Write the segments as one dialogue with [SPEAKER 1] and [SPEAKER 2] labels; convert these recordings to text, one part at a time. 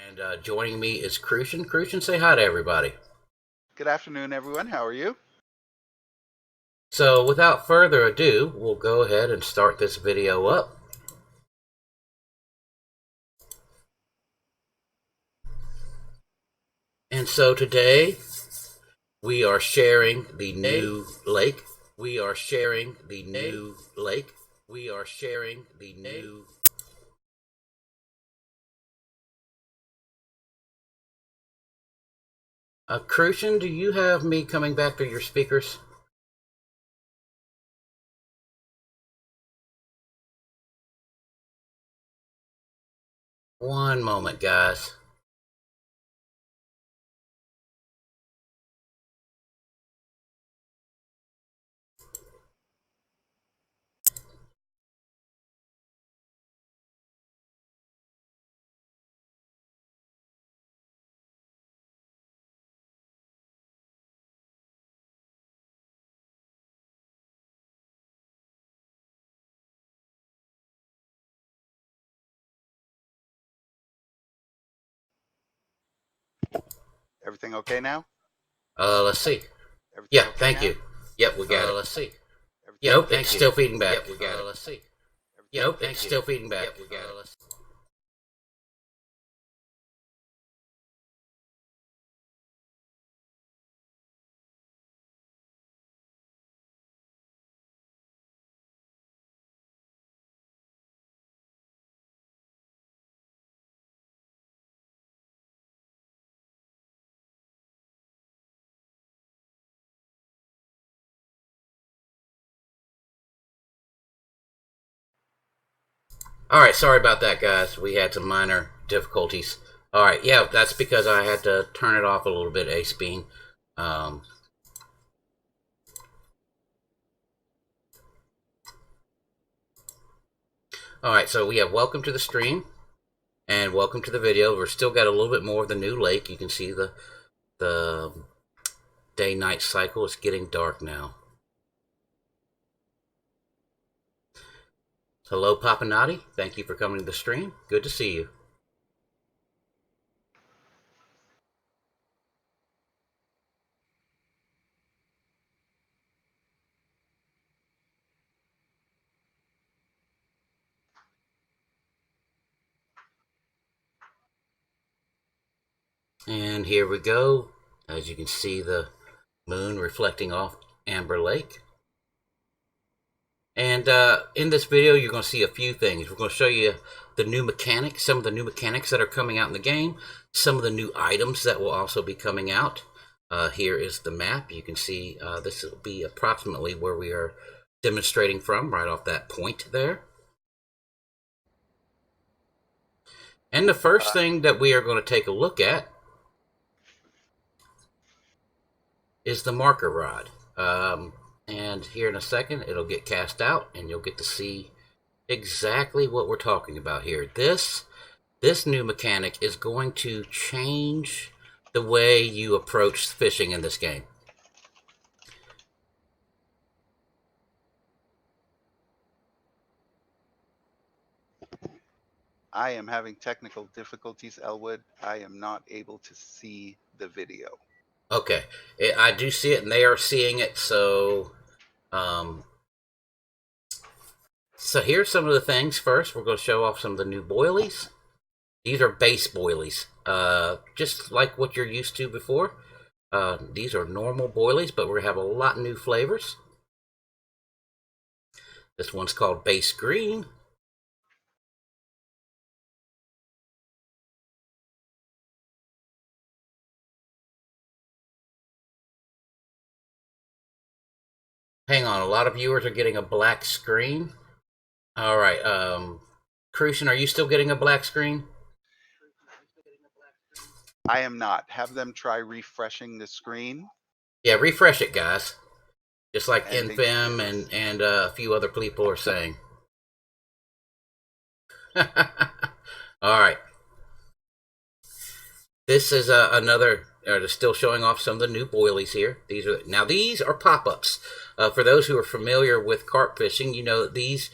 [SPEAKER 1] And joining me is Crucian. Crucian, say hi to everybody.
[SPEAKER 2] Good afternoon, everyone. How are you?
[SPEAKER 1] So without further ado, we'll go ahead and start this video up. And so today, we are sharing the new lake. We are sharing the new lake. We are sharing the new... Crucian, do you have me coming back to your speakers? One moment, guys.
[SPEAKER 2] Everything okay now?
[SPEAKER 1] Let's see.
[SPEAKER 2] Everything
[SPEAKER 1] Yeah,
[SPEAKER 2] okay
[SPEAKER 1] thank
[SPEAKER 2] now?
[SPEAKER 1] you. Yep, we got it.
[SPEAKER 2] Let's see.
[SPEAKER 1] Nope, it's still feeding back.
[SPEAKER 2] Yep, we got it. Let's see.
[SPEAKER 1] Nope, it's still feeding back.
[SPEAKER 2] Yep, we got it.
[SPEAKER 1] All right, sorry about that, guys. We had some minor difficulties. All right, yeah, that's because I had to turn it off a little bit, Ace-Beam. All right, so we have welcome to the stream and welcome to the video. We're still got a little bit more of the new lake. You can see the day-night cycle. It's getting dark now. Hello, Papanati. Thank you for coming to the stream. Good to see you. And here we go. As you can see, the moon reflecting off Amber Lake. And in this video, you're going to see a few things. We're going to show you the new mechanics, some of the new mechanics that are coming out in the game, some of the new items that will also be coming out. Here is the map. You can see this will be approximately where we are demonstrating from, right off that point there. And the first thing that we are going to take a look at is the marker rod. And here in a second, it'll get cast out, and you'll get to see exactly what we're talking about here. This new mechanic is going to change the way you approach fishing in this game.
[SPEAKER 2] I am having technical difficulties, Elwood. I am not able to see the video.
[SPEAKER 1] Okay, I do see it, and they are seeing it. So, so here's some of the things. First, we're going to show off some of the new boilies. These are base boilies, just like what you're used to before. These are normal boilies, but we have a lot of new flavors. This one's called Base Green. Hang on, a lot of viewers are getting a black screen. All right, Crucian, are you still getting a black screen?
[SPEAKER 2] I am not. Have them try refreshing the screen.
[SPEAKER 1] Yeah, refresh it, guys. Just like Infim and a few other people are saying. All right. This is another. They're still showing off some of the new boilies here. These are pop-ups. For those who are familiar with carp fishing, you know that these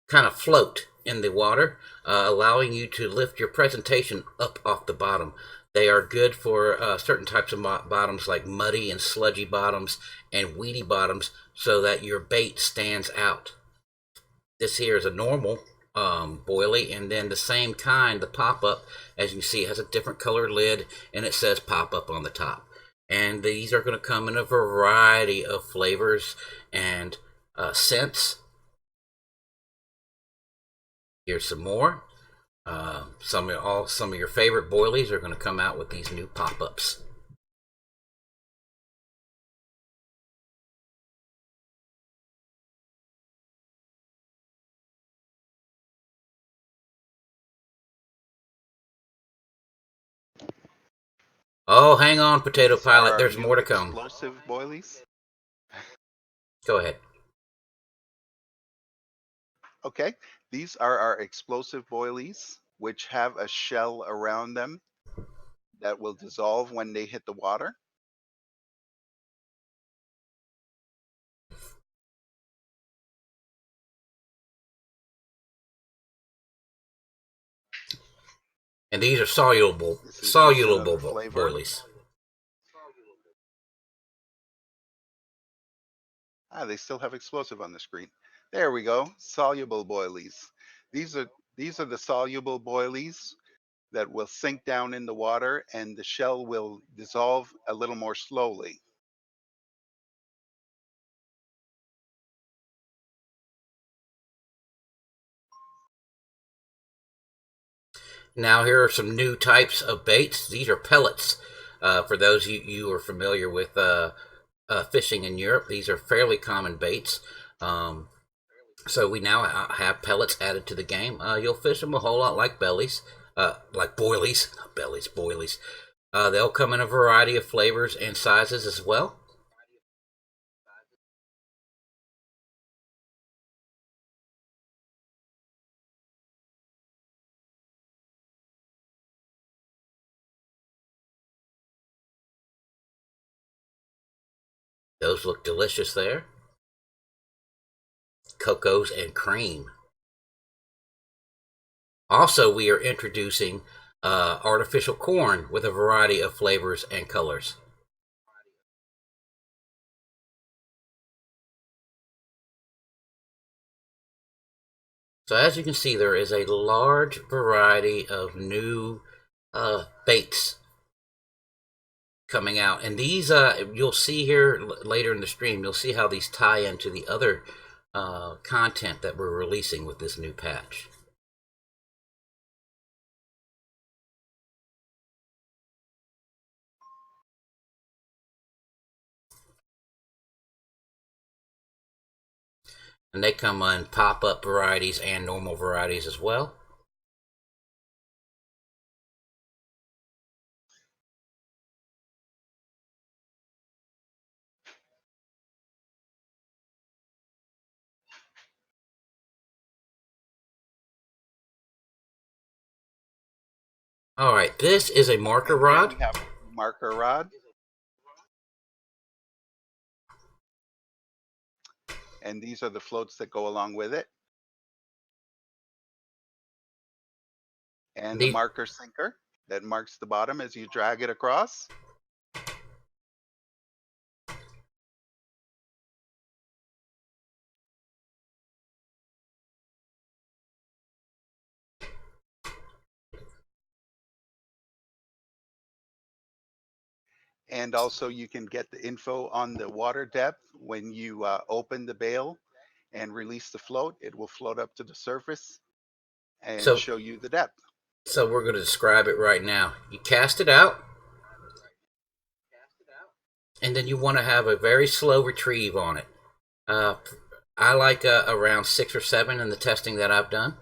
[SPEAKER 1] kind of float in the water, allowing you to lift your presentation up off the bottom. They are good for certain types of bottoms, like muddy and sludgy bottoms and weedy bottoms, so that your bait stands out. This here is a normal boilie, and then the same kind, the pop-up, as you can see, has a different colored lid, and it says pop-up on the top. And these are going to come in a variety of flavors and scents. Here's some more. Some of your favorite boilies are going to come out with these new pop-ups. Oh, hang on, Potato Pilot. There's more to come.
[SPEAKER 2] Explosive boilies.
[SPEAKER 1] Go ahead.
[SPEAKER 2] Okay, these are our explosive boilies, which have a shell around them that will dissolve when they hit the water.
[SPEAKER 1] And these are soluble boilies.
[SPEAKER 2] They still have explosive on the screen. There we go, soluble boilies. These are the soluble boilies that will sink down in the water, and the shell will dissolve a little more slowly.
[SPEAKER 1] Now here are some new types of baits. These are pellets. For those you are familiar with fishing in Europe, these are fairly common baits. So we now have pellets added to the game. You'll fish them a whole lot like bellies, like boilies, not bellies, boilies. They'll come in a variety of flavors and sizes as well. Those look delicious there. Cocos and cream. Also, we are introducing artificial corn with a variety of flavors and colors. So as you can see, there is a large variety of new baits coming out, and these you'll see here later in the stream. You'll see how these tie into the other content that we're releasing with this new patch. And they come in pop-up varieties and normal varieties as well. All right, this is a marker rod.
[SPEAKER 2] We have marker rod. And these are the floats that go along with it. And the marker sinker that marks the bottom as you drag it across. And also you can get the info on the water depth when you open the bail and release the float. It will float up to the surface and show you the depth.
[SPEAKER 1] So we're going to describe it right now. You cast it out, and then you want to have a very slow retrieve on it. I like around 6 or 7 in the testing that I've done.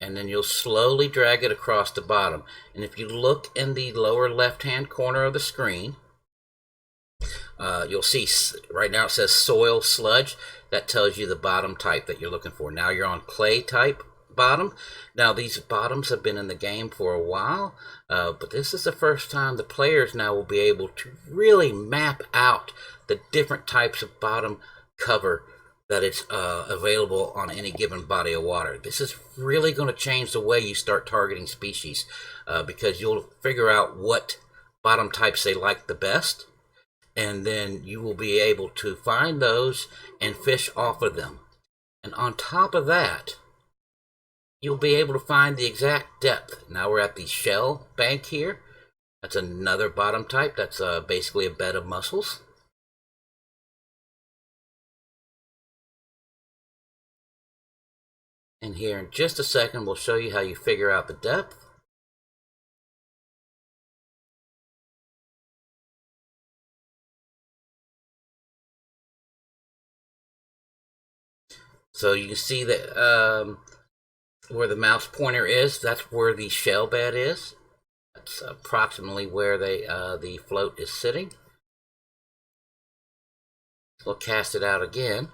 [SPEAKER 1] And then you'll slowly drag it across the bottom. And if you look in the lower left-hand corner of the screen, you'll see right now it says soil sludge. That tells you the bottom type that you're looking for. Now you're on clay type bottom. Now these bottoms have been in the game for a while, but this is the first time the players now will be able to really map out the different types of bottom cover that it's available on any given body of water. This is really going to change the way you start targeting species, because you'll figure out what bottom types they like the best, and then you will be able to find those and fish off of them. And on top of that, you'll be able to find the exact depth. Now we're at the shell bank here. That's another bottom type. That's basically a bed of mussels. And here in just a second, we'll show you how you figure out the depth. So you can see that where the mouse pointer is, that's where the shell bed is. That's approximately where the float is sitting. We'll cast it out again.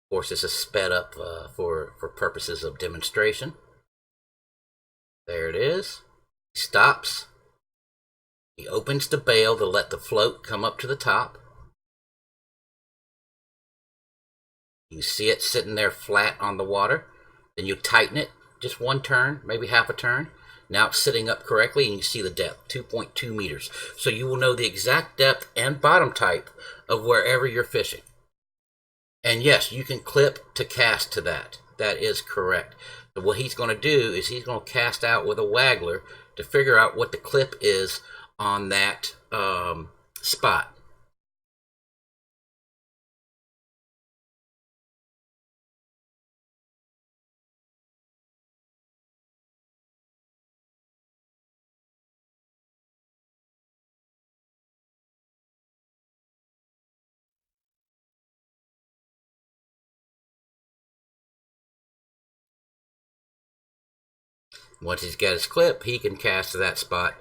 [SPEAKER 1] Of course, this is sped up for purposes of demonstration. There it is. He stops. He opens the bail to let the float come up to the top. You see it sitting there flat on the water. Then you tighten it, just one turn, maybe half a turn. Now it's sitting up correctly, and you see the depth, 2.2 meters. So you will know the exact depth and bottom type of wherever you're fishing. And yes, you can clip to cast to that. That is correct. So what he's going to do is he's going to cast out with a waggler to figure out what the clip is on that spot. Once he's got his clip, he can cast to that spot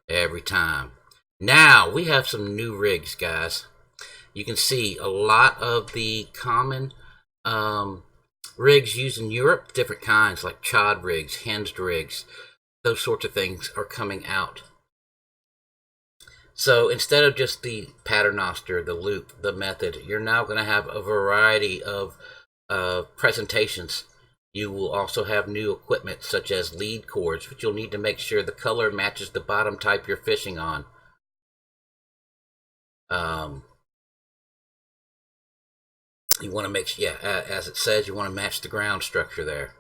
[SPEAKER 1] every time. Now, we have some new rigs, guys. You can see a lot of the common rigs used in Europe, different kinds like chod rigs, hinged rigs, those sorts of things are coming out. So instead of just the paternoster, the loop, the method, you're now going to have a variety of presentations. You will also have new equipment such as lead cords, which you'll need to make sure the color matches the bottom type you're fishing on. You want to make sure, yeah, as it says, you want to match the ground structure there.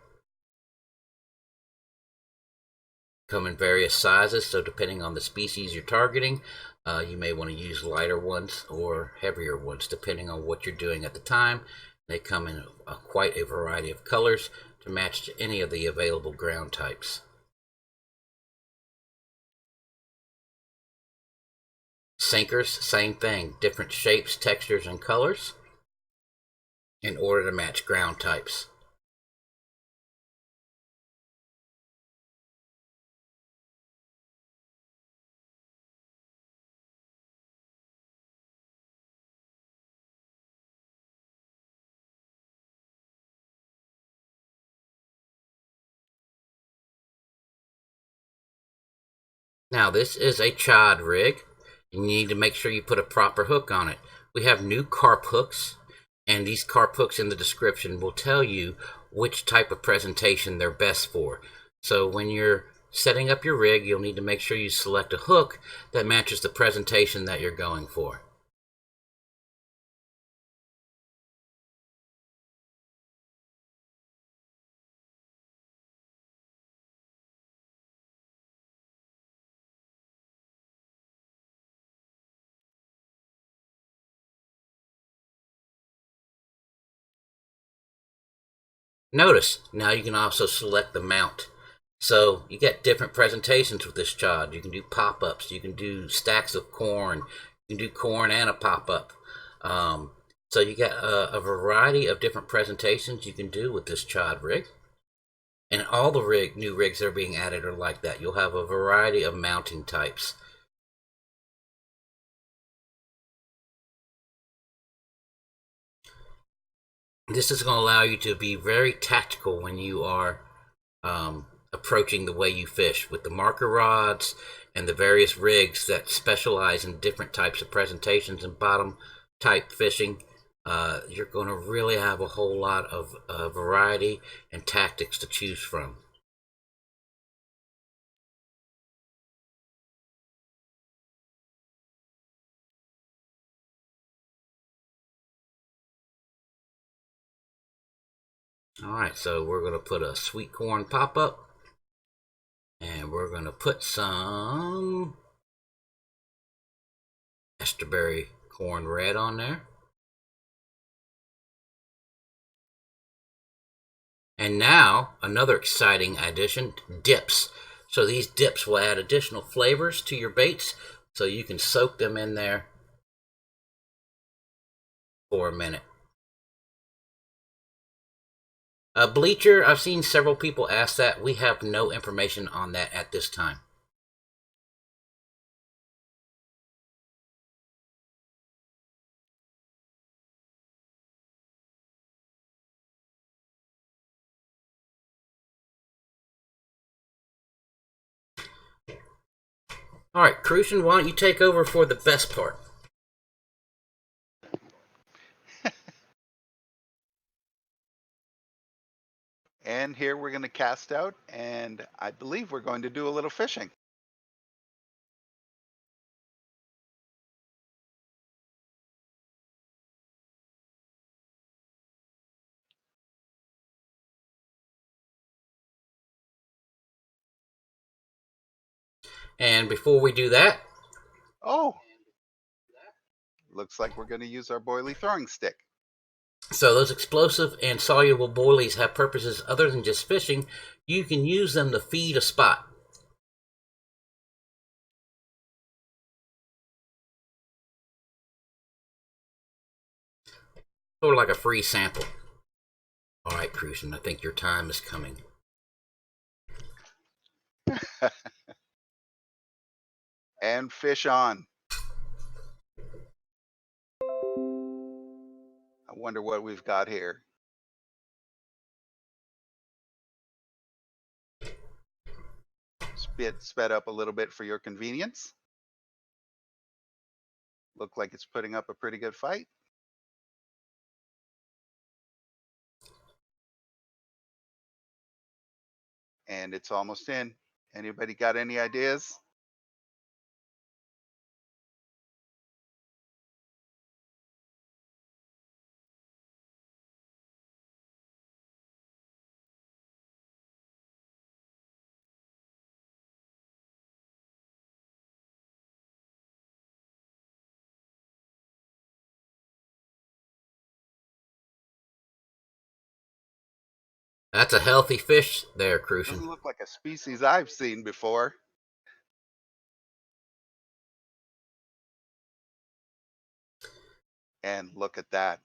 [SPEAKER 1] Come in various sizes, so depending on the species you're targeting, you may want to use lighter ones or heavier ones, depending on what you're doing at the time. They come in quite a variety of colors to match to any of the available ground types. Sinkers, same thing, different shapes, textures, and colors in order to match ground types. Now this is a chod rig. You need to make sure you put a proper hook on it. We have new carp hooks, and these carp hooks in the description will tell you which type of presentation they're best for. So when you're setting up your rig, you'll need to make sure you select a hook that matches the presentation that you're going for. Notice, now you can also select the mount. So you get different presentations with this chod. You can do pop-ups, you can do stacks of corn, you can do corn and a pop-up. So you get a variety of different presentations you can do with this chod rig. And all the new rigs that are being added are like that. You'll have a variety of mounting types. This is going to allow you to be very tactical when you are approaching the way you fish with the marker rods and the various rigs that specialize in different types of presentations and bottom type fishing, you're going to really have a whole lot of variety and tactics to choose from. All right, so we're going to put a sweet corn pop-up, and we're going to put some Esterberry corn red on there. And now, another exciting addition, dips. So these dips will add additional flavors to your baits, so you can soak them in there for a minute. Bleacher, I've seen several people ask that. We have no information on that at this time. All right, Crucian, why don't you take over for the best part?
[SPEAKER 2] And here we're going to cast out, and I believe we're going to do a little fishing.
[SPEAKER 1] And before we do that,
[SPEAKER 2] Oh, looks like we're going to use our boilie throwing stick.
[SPEAKER 1] so those explosive and soluble boilies have purposes other than just fishing. You can use them to feed a spot. Sort of like a free sample. All right, Crucian, I think your time is coming.
[SPEAKER 2] And fish on. I wonder what we've got here. Sped up a little bit for your convenience. Look like it's putting up a pretty good fight. And it's almost in. Anybody got any ideas?
[SPEAKER 1] That's a healthy fish there, Crucian.
[SPEAKER 2] Doesn't look like a species I've seen before. And look at that.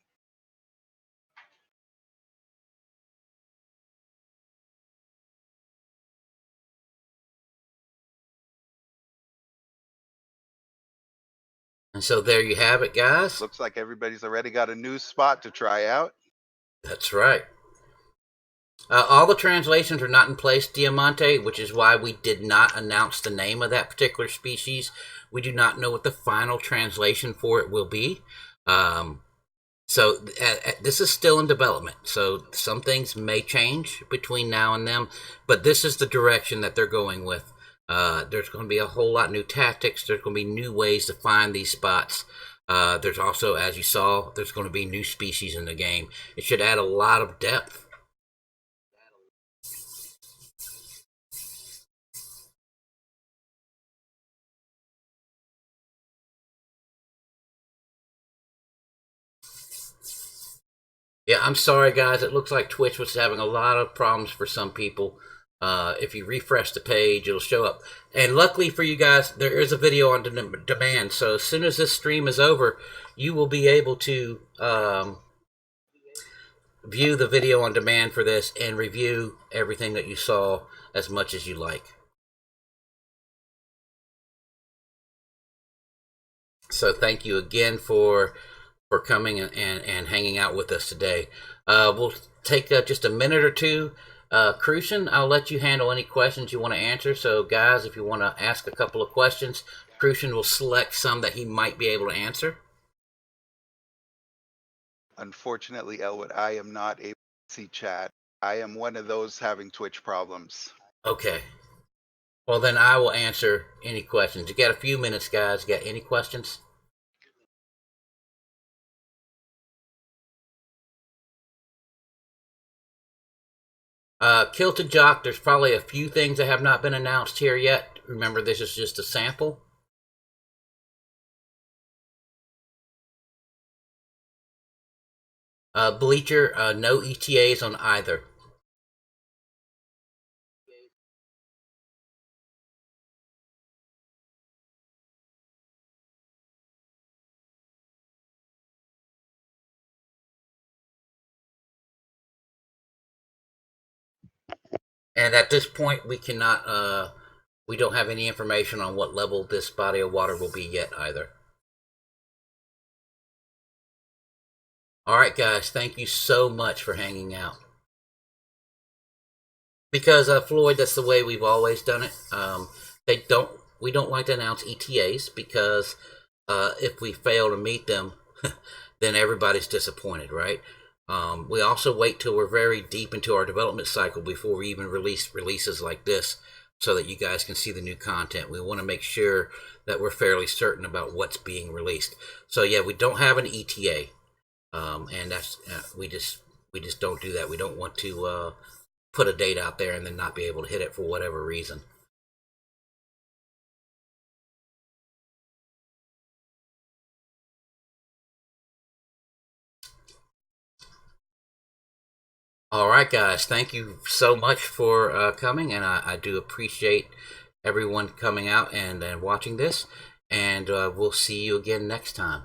[SPEAKER 1] And so there you have it, guys.
[SPEAKER 2] Looks like everybody's already got a new spot to try out.
[SPEAKER 1] That's right. All the translations are not in place, Diamante, which is why we did not announce the name of that particular species. We do not know what the final translation for it will be. So this is still in development. So some things may change between now and then, but this is the direction that they're going with. There's going to be a whole lot new tactics. There's going to be new ways to find these spots. There's also, as you saw, there's going to be new species in the game. It should add a lot of depth. Yeah, I'm sorry, guys. It looks like Twitch was having a lot of problems for some people. If you refresh the page, it'll show up. And luckily for you guys, there is a video on demand. So as soon as this stream is over, you will be able to view the video on demand for this and review everything that you saw as much as you like. So thank you again for coming and hanging out with us today. We'll take just a minute or two. Crucian, I'll let you handle any questions you want to answer. So guys, if you want to ask a couple of questions, Crucian will select some that he might be able to answer.
[SPEAKER 2] Unfortunately, Elwood, I am not able to see chat. I am one of those having Twitch problems.
[SPEAKER 1] Okay. Well, then I will answer any questions. You got a few minutes, guys. Got any questions? Kilted Jock, there's probably a few things that have not been announced here yet. Remember, this is just a sample. Bleacher, no ETAs on either. And at this point, we cannot, we don't have any information on what level this body of water will be yet either. All right, guys, thank you so much for hanging out. Because Floyd, that's the way we've always done it. We don't like to announce ETAs because if we fail to meet them, then everybody's disappointed, right? We also wait till we're very deep into our development cycle before we even release releases like this, so that you guys can see the new content. We want to make sure that we're fairly certain about what's being released. So yeah, we don't have an ETA, and that's we just don't do that. We don't want to put a date out there and then not be able to hit it for whatever reason. All right, guys, thank you so much for coming, and I do appreciate everyone coming out and watching this, and we'll see you again next time.